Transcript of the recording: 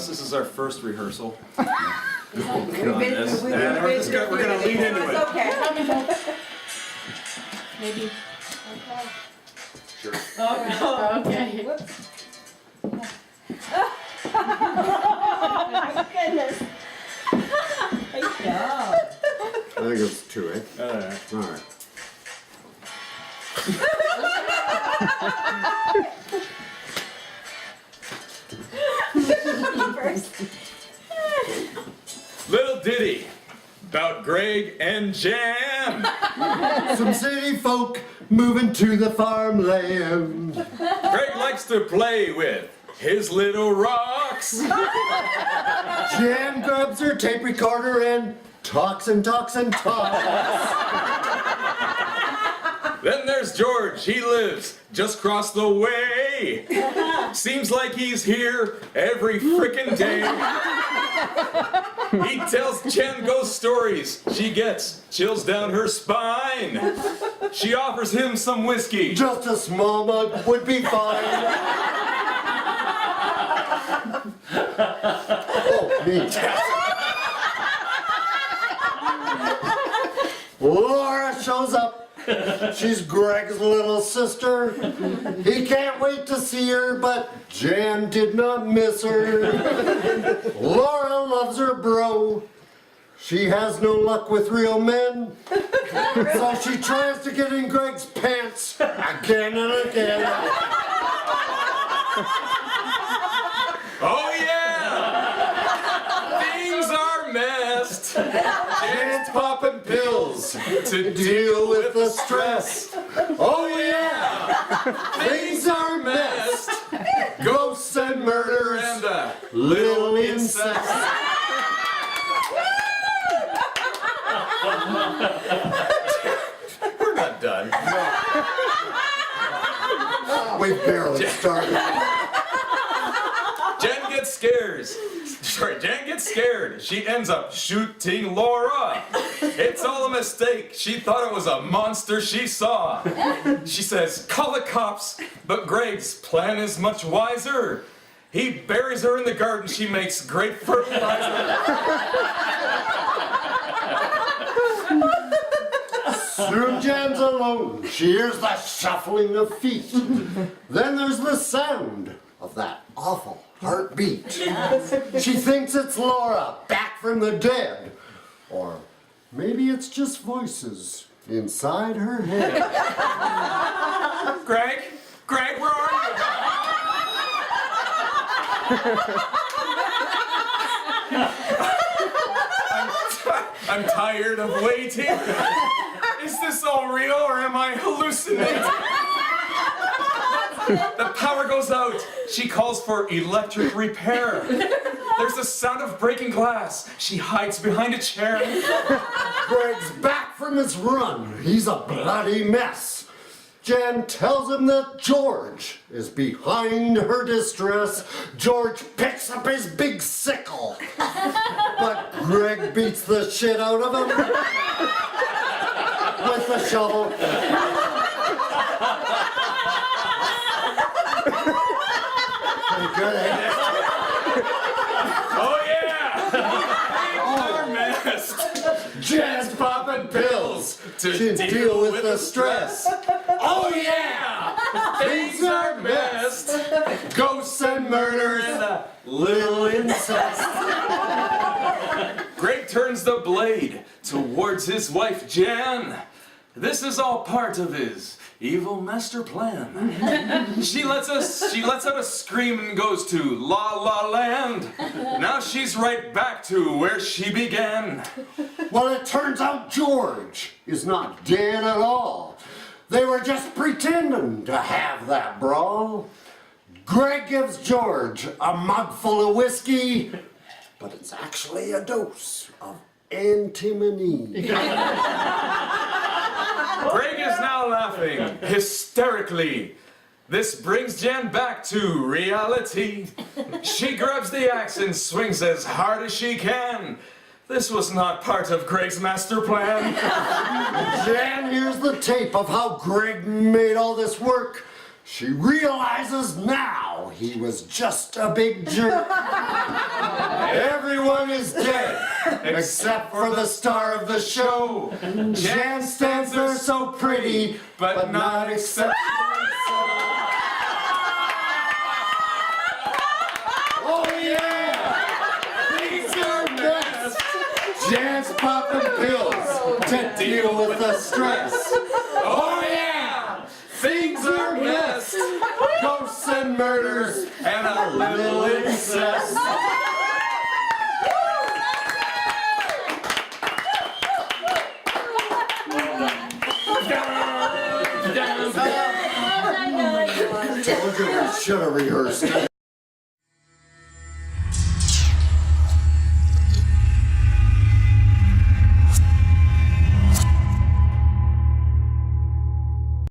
us. This is our first rehearsal. We're gonna lean into it. Okay. Maybe. Okay. Sure. Okay. Whoops. Oh my goodness. Good job. I think it's 2, eh? All right. Little ditty about Greg and Jan. Some city folk moving to the farmland. Greg likes to play with his little rocks. Jan grabs her tape recorder and talks and talks and talks. Then there's George. He lives just across the way. Seems like he's here every frickin' day. He tells Jen ghost stories. She gets chills down her spine. She offers him some whiskey. Just a small mug would be fine. Oh, me. Laura shows up. She's Greg's little sister. He can't wait to see her, but Jan did not miss her. Laura loves her bro. She has no luck with real men. So she tries to get in Greg's pants again and again. Oh yeah! Things are messed. Jan's popping pills to deal with the stress. Oh yeah! Things are messed. Ghosts and murders And little incest. we're not done. We barely started. Jen gets scared. Jen gets scared. She ends up shooting Laura. It's all a mistake. She thought it was a monster she saw. She says, call the cops, but Greg's plan is much wiser. He buries her in the garden. She makes great fertilizer. Soon Jan's alone. She hears the shuffling of feet. Then there's the sound of that awful heartbeat. She thinks it's Laura back from the dead. Or maybe it's just voices inside her head. Greg, where are you? I'm tired of waiting. Is this all real or am I hallucinating? The power goes out. She calls for electric repair. There's the sound of breaking glass. She hides behind a chair. Greg's back from his run. He's a bloody mess. Jan tells him that George is behind her distress. George picks up his big sickle. But Greg beats the shit out of him with the shovel. Pretty good, eh? Oh yeah! Things are messed. Jan's popping pills to deal with the stress. Oh yeah! Things are messed. Ghosts and murders and a little incest. Greg turns the blade towards his wife Jan. This is all part of his evil master plan. She lets out a scream and goes to La La Land. Now she's right back to where she began. Well, it turns out George is not dead at all. They were just pretending to have that brawl. Greg gives George a mug full of whiskey, but it's actually a dose of antimony. Greg is now laughing hysterically. This brings Jan back to reality. She grabs the axe and swings as hard as she can. This was not part of Greg's master plan. Jan hears the tape of how Greg made all this work. She realizes now he was just a big jerk. is dead, except for the star of the show. Jan stands there so pretty, but not exceptionally so. Oh yeah! These are next! Jan's popping pills to deal with the stress. Oh yeah! Things are messed. Ghosts and murders and a little incest. Told you we should have rehearsed.